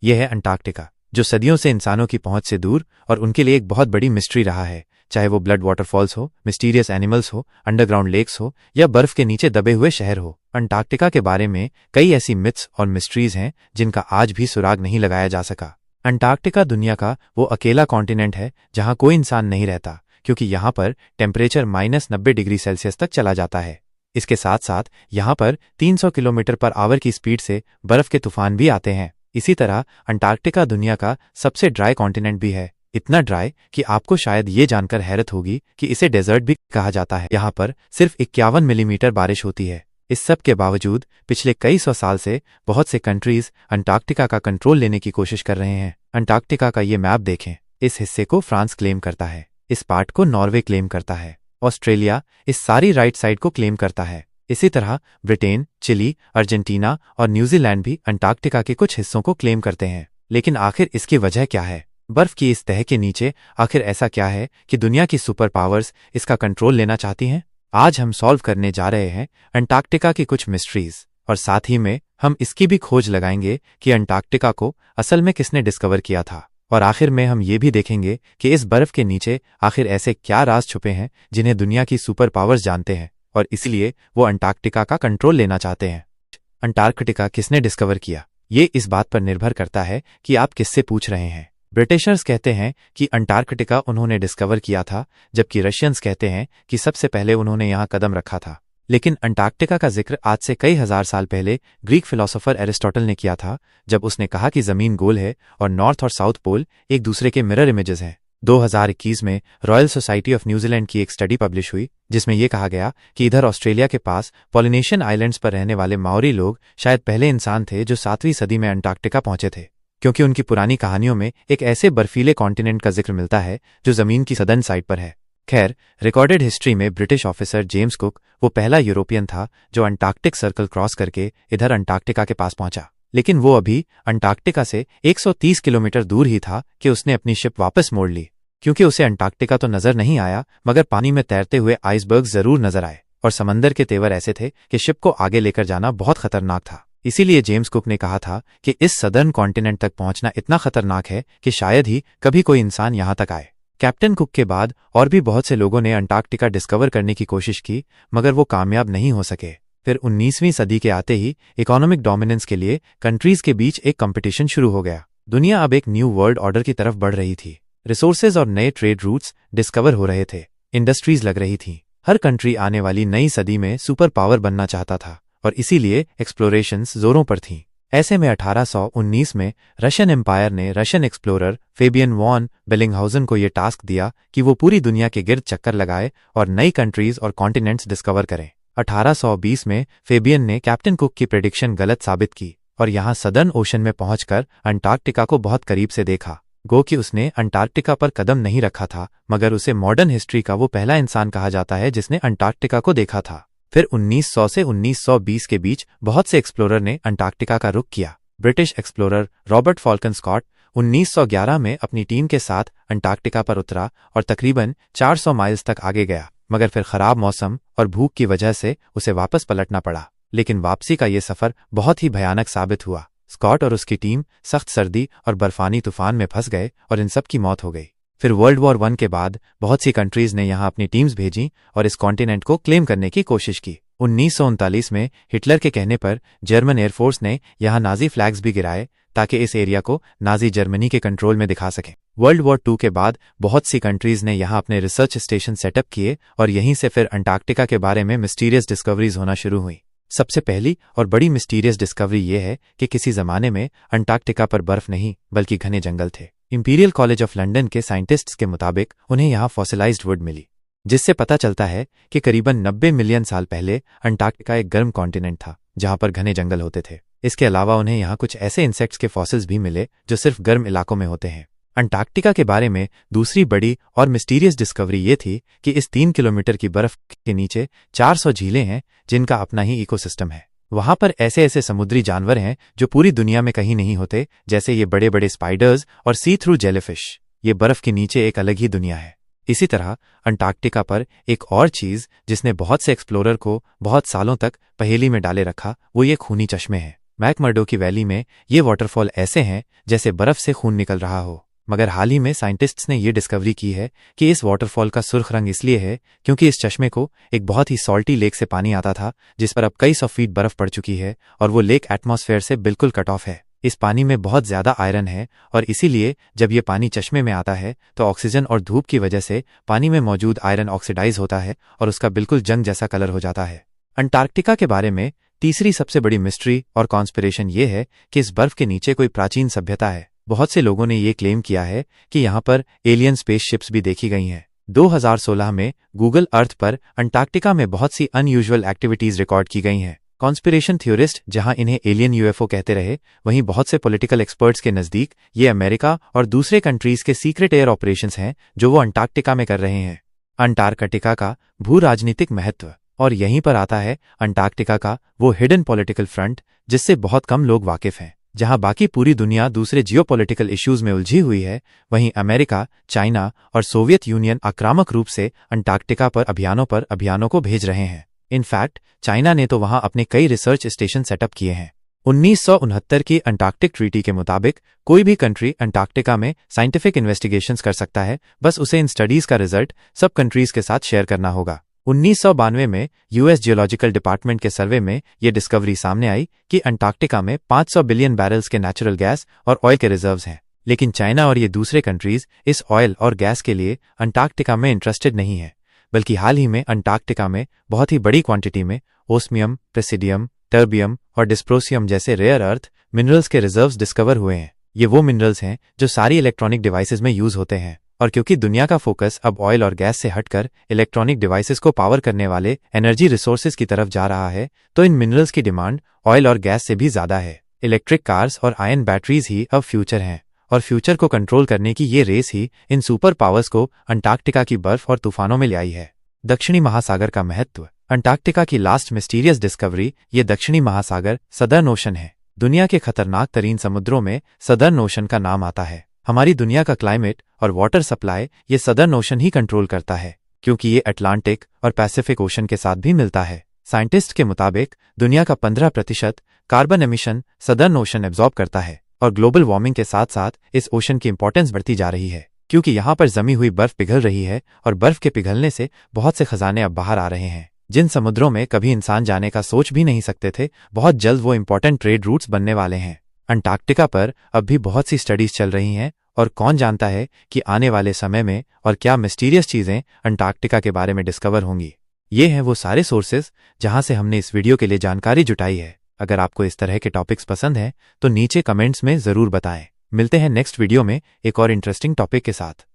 यह है अंटार्कटिका, जो सदियों से इंसानों की पहुंच से दूर और उनके लिए एक बहुत बड़ी मिस्ट्री रहा है। चाहे वो ब्लड वाटरफॉल्स हो, मिस्टीरियस एनिमल्स हो, अंडरग्राउंड लेक्स हो या बर्फ के नीचे दबे हुए शहर हो, अंटार्कटिका के बारे में कई ऐसी मिथ्स और मिस्ट्रीज हैं जिनका आज भी सुराग नहीं लगाया जा सका। अंटार्कटिका दुनिया का वो अकेला कॉन्टिनेंट है जहां कोई इंसान नहीं रहता, क्योंकि यहाँ पर टेम्परेचर -90 डिग्री सेल्सियस तक चला जाता है। इसके साथ साथ यहाँ पर 300 किलोमीटर पर आवर की स्पीड से बर्फ के तूफान भी आते हैं। इसी तरह अंटार्कटिका दुनिया का सबसे ड्राई कॉन्टिनेंट भी है, इतना ड्राई कि आपको शायद ये जानकर हैरत होगी कि इसे डेजर्ट भी कहा जाता है। यहाँ पर सिर्फ 51 मिलीमीटर बारिश होती है। इस सब के बावजूद पिछले कई सौ साल से बहुत से कंट्रीज अंटार्कटिका का कंट्रोल लेने की कोशिश कर रहे हैं। अंटार्कटिका का ये मैप देखें, इस हिस्से को फ्रांस क्लेम करता है, इस पार्ट को नॉर्वे क्लेम करता है, ऑस्ट्रेलिया इस सारी राइट साइड को क्लेम करता है। इसी तरह ब्रिटेन, चिली, अर्जेंटीना और न्यूजीलैंड भी अंटार्कटिका के कुछ हिस्सों को क्लेम करते हैं। लेकिन आखिर इसकी वजह क्या है? बर्फ की इस तह के नीचे आखिर ऐसा क्या है कि दुनिया की सुपर पावर्स इसका कंट्रोल लेना चाहती हैं? आज हम सॉल्व करने जा रहे हैं अंटार्कटिका की कुछ मिस्ट्रीज, और साथ ही में हम इसकी भी खोज लगाएंगे कि अंटार्कटिका को असल में किसने डिस्कवर किया था। और आखिर में हम ये भी देखेंगे कि इस बर्फ के नीचे आखिर ऐसे क्या राज छुपे हैं जिन्हें दुनिया की सुपर पावर्स जानते हैं और इसलिए वो अंटार्कटिका का कंट्रोल लेना चाहते हैं। अंटार्कटिका किसने डिस्कवर किया? ये इस बात पर निर्भर करता है कि आप किससे पूछ रहे हैं। ब्रिटिशर्स कहते हैं कि अंटार्कटिका उन्होंने डिस्कवर किया था, जबकि रशियंस कहते हैं कि सबसे पहले उन्होंने यहाँ कदम रखा था। लेकिन अंटार्कटिका का जिक्र आज से कई हजार साल पहले ग्रीक फिलोसोफर एरिस्टोटल ने किया था, जब उसने कहा कि जमीन गोल है और नॉर्थ और साउथ पोल एक दूसरे के मिरर इमेजेस हैं। 2021 में रॉयल सोसाइटी ऑफ न्यूजीलैंड की एक स्टडी पब्लिश हुई जिसमें यह कहा गया कि इधर ऑस्ट्रेलिया के पास पॉलिनेशियन आइलैंड्स पर रहने वाले माओरी लोग शायद पहले इंसान थे जो 7वीं सदी में अंटार्कटिका पहुंचे थे, क्योंकि उनकी पुरानी कहानियों में एक ऐसे बर्फीले कॉन्टिनेंट का जिक्र मिलता है जो जमीन की सदर्न साइड पर है। खैर, रिकॉर्डेड हिस्ट्री में ब्रिटिश ऑफिसर जेम्स कुक वो पहला यूरोपियन था जो अंटार्कटिक सर्कल क्रॉस करके इधर अंटार्कटिका के पास पहुंचा। लेकिन वो अभी अंटार्कटिका से 130 किलोमीटर दूर ही था कि उसने अपनी शिप वापस मोड़ ली, क्योंकि उसे अंटार्कटिका तो नजर नहीं आया मगर पानी में तैरते हुए आइसबर्ग जरूर नजर आए, और समंदर के तेवर ऐसे थे कि शिप को आगे लेकर जाना बहुत खतरनाक था। इसीलिए जेम्स कुक ने कहा था कि इस सदर्न कॉन्टिनेंट तक पहुंचना इतना खतरनाक है कि शायद ही कभी कोई इंसान यहां तक आए। कैप्टन कुक के बाद और भी बहुत से लोगों ने अंटार्कटिका डिस्कवर करने की कोशिश की, मगर वो कामयाब नहीं हो सके। फिर 19वीं सदी के आते ही इकोनॉमिक डोमिनेंस के लिए कंट्रीज के बीच एक कंपटीशन शुरू हो गया। दुनिया अब एक न्यू वर्ल्ड ऑर्डर की तरफ बढ़ रही थी। रिसोर्सेज और नए ट्रेड रूट्स डिस्कवर हो रहे थे, इंडस्ट्रीज लग रही थी। हर कंट्री आने वाली नई सदी में सुपर पावर बनना चाहता था और इसीलिए एक्सप्लोरेशंस जोरों पर थीं। ऐसे में 1819 में रशियन एम्पायर ने रशियन एक्सप्लोरर फेबियन वॉन बेलिंगहाउजन को यह टास्क दिया कि वो पूरी दुनिया के गिर्द चक्कर लगाए और नई कंट्रीज और कॉन्टिनेंट्स डिस्कवर करें। 1820 में फेबियन ने कैप्टन कुक की प्रेडिक्शन गलत साबित की और यहाँ सदर्न ओशन में पहुंचकर अंटार्कटिका को बहुत करीब से देखा। गो कि उसने अंटार्कटिका पर कदम नहीं रखा था, मगर उसे मॉडर्न हिस्ट्री का वो पहला इंसान कहा जाता है जिसने अंटार्कटिका को देखा था। फिर 1900 से 1920 के बीच बहुत से एक्सप्लोरर ने अंटार्कटिका का रुख किया। British explorer Robert Falcon Scott 1911 में अपनी टीम के साथ अंटार्कटिका पर उतरा और तकरीबन 400 माइल्स तक आगे गया, मगर फिर खराब मौसम और भूख की वजह से उसे वापस पलटना पड़ा। लेकिन वापसी का ये सफर बहुत ही भयानक साबित हुआ। स्कॉट और उसकी टीम सख्त सर्दी और बर्फानी तूफान में फंस गए और इन सब की मौत हो गई। फिर वर्ल्ड वॉर 1 के बाद बहुत सी कंट्रीज ने यहाँ अपनी टीम्स भेजी और इस कॉन्टिनेंट को क्लेम करने की कोशिश की। 1939 में हिटलर के कहने पर जर्मन एयरफोर्स ने यहाँ नाजी फ्लैग्स भी गिराए ताकि इस एरिया को नाजी जर्मनी के कंट्रोल में दिखा सकें। वर्ल्ड वॉर 2 के बाद बहुत सी कंट्रीज ने यहाँ अपने रिसर्च स्टेशन सेटअप किए और यहीं से फिर अंटार्कटिका के बारे में मिस्टीरियस डिस्कवरीज होना शुरू हुई। सबसे पहली और बड़ी मिस्टीरियस डिस्कवरी ये है कि किसी जमाने में अंटार्कटिका पर बर्फ नहीं बल्कि घने जंगल थे। इंपीरियल कॉलेज ऑफ लंदन के साइंटिस्ट्स के मुताबिक उन्हें यहाँ फॉसिलाइज्ड वुड मिली, जिससे पता चलता है कि करीबन 90 मिलियन साल पहले अंटार्कटिका एक गर्म कॉन्टिनेंट था जहाँ पर घने जंगल होते थे। इसके अलावा उन्हें यहाँ कुछ ऐसे इंसेक्ट्स के फॉसिल्स भी मिले जो सिर्फ गर्म इलाकों में होते हैं। अंटार्कटिका के बारे में दूसरी बड़ी और मिस्टीरियस डिस्कवरी ये थी कि इस 3 किलोमीटर की बर्फ के नीचे 400 झीलें हैं जिनका अपना ही इकोसिस्टम है। वहां पर ऐसे ऐसे समुद्री जानवर हैं जो पूरी दुनिया में कहीं नहीं होते, जैसे ये बड़े बड़े स्पाइडर्स और सी थ्रू जेलीफिश। ये बर्फ के नीचे एक अलग ही दुनिया है। इसी तरह अंटार्कटिका पर एक और चीज जिसने बहुत से एक्सप्लोरर को बहुत सालों तक पहेली में डाले रखा, वो ये खूनी चश्मे हैं। मैकमर्डो की वैली में ये वाटरफॉल ऐसे हैं जैसे बर्फ से खून निकल रहा हो। मगर हाल ही में साइंटिस्ट्स ने ये डिस्कवरी की है कि इस वाटरफॉल का सुर्ख रंग इसलिए है क्योंकि इस चश्मे को एक बहुत ही सॉल्टी लेक से पानी आता था जिस पर अब कई सौ फीट बर्फ पड़ चुकी है और वो लेक एटमॉस्फेयर से बिल्कुल कट ऑफ है। इस पानी में बहुत ज्यादा आयरन है और इसीलिए जब ये पानी चश्मे में आता है तो ऑक्सीजन और धूप की वजह से पानी में मौजूद आयरन ऑक्सीडाइज होता है और उसका बिल्कुल जंग जैसा कलर हो जाता है। अंटार्कटिका के बारे में तीसरी सबसे बड़ी मिस्ट्री और कॉन्स्पिरेशन ये है कि इस बर्फ के नीचे कोई प्राचीन सभ्यता है। बहुत से लोगों ने ये क्लेम किया है कि यहाँ पर एलियन स्पेसशिप्स भी देखी गई हैं। 2016 में गूगल अर्थ पर अंटार्कटिका में बहुत सी अनयूजुअल एक्टिविटीज रिकॉर्ड की गई हैं। कॉन्स्पिरेशन थ्योरिस्ट जहां इन्हें एलियन यूएफओ कहते रहे, वहीं बहुत से पॉलिटिकल एक्सपर्ट्स के नजदीक ये अमेरिका और दूसरे कंट्रीज के सीक्रेट एयर ऑपरेशंस हैं जो वो अंटार्कटिका में कर रहे हैं। अंटार्कटिका का भू राजनीतिक महत्व, और यहीं पर आता है अंटार्कटिका का वो हिडन पॉलिटिकल फ्रंट जिससे बहुत कम लोग वाकिफ हैं। जहां बाकी पूरी दुनिया दूसरे जियोपॉलिटिकल इश्यूज में उलझी हुई है, वहीं अमेरिका, चाइना और सोवियत यूनियन आक्रामक रूप से अंटार्कटिका पर अभियानों को भेज रहे हैं। इनफैक्ट चाइना ने तो वहां अपने कई रिसर्च स्टेशन सेटअप किए हैं। 1969 की अंटार्कटिक ट्रीटी के मुताबिक कोई भी कंट्री अंटार्कटिका में साइंटिफिक इन्वेस्टिगेशंस कर सकता है, बस उसे इन स्टडीज का रिजल्ट सब कंट्रीज के साथ शेयर करना होगा। 1992 में यूएस जियोलॉजिकल डिपार्टमेंट के सर्वे में यह डिस्कवरी सामने आई कि अंटार्कटिका में 500 बिलियन बैरल्स के नेचुरल गैस और ऑयल के रिजर्व्स हैं। लेकिन चाइना और ये दूसरे कंट्रीज इस ऑयल और गैस के लिए अंटार्कटिका में इंटरेस्टेड नहीं है, बल्कि हाल ही में अंटार्कटिका में बहुत ही बड़ी क्वांटिटी में ओस्मियम, प्रेसिडियम, टर्बियम और डिस्प्रोसियम जैसे रेयर अर्थ मिनरल्स के रिजर्व्स डिस्कवर हुए हैं। ये वो मिनरल्स हैं जो सारी इलेक्ट्रॉनिक डिवाइसेस में यूज होते हैं, और क्योंकि दुनिया का फोकस अब ऑयल और गैस से हटकर इलेक्ट्रॉनिक डिवाइसेस को पावर करने वाले एनर्जी रिसोर्सेज की तरफ जा रहा है, तो इन मिनरल्स की डिमांड ऑयल और गैस से भी ज्यादा है। इलेक्ट्रिक कार्स और आयन बैटरीज ही अब फ्यूचर हैं, और फ्यूचर को कंट्रोल करने की ये रेस ही इन सुपर पावर्स को अंटार्कटिका की बर्फ और तूफानों में ले आई है। दक्षिणी महासागर का महत्व। अंटार्कटिका की लास्ट मिस्टीरियस डिस्कवरी ये दक्षिणी महासागर सदर्न ओशन है। दुनिया के खतरनाक तरीन समुद्रों में सदर्न ओशन का नाम आता है। हमारी दुनिया का क्लाइमेट और वाटर सप्लाई ये सदर्न ओशन ही कंट्रोल करता है, क्योंकि ये अटलांटिक और पैसिफिक ओशन के साथ भी मिलता है। साइंटिस्ट के मुताबिक दुनिया का 15% carbon emission southern ocean absorb करता है, और ग्लोबल वार्मिंग के साथ साथ इस ओशन की इंपॉर्टेंस बढ़ती जा रही है, क्योंकि यहाँ पर जमी हुई बर्फ पिघल रही है और बर्फ के पिघलने से बहुत से खजाने अब बाहर आ रहे हैं जिन समुद्रों में कभी इंसान जाने का सोच भी नहीं सकते थे। बहुत जल्द वो इंपॉर्टेंट ट्रेड रूट्स बनने वाले हैं। अंटार्कटिका पर अब भी बहुत सी स्टडीज चल रही हैं, और कौन जानता है कि आने वाले समय में और क्या मिस्टीरियस चीजें अंटार्कटिका के बारे में डिस्कवर होंगी। ये हैं वो सारे सोर्सेज जहां से हमने इस वीडियो के लिए जानकारी जुटाई है। अगर आपको इस तरह के टॉपिक्स पसंद हैं तो नीचे कमेंट्स में जरूर बताएं। मिलते हैं नेक्स्ट वीडियो में एक और इंटरेस्टिंग टॉपिक के साथ।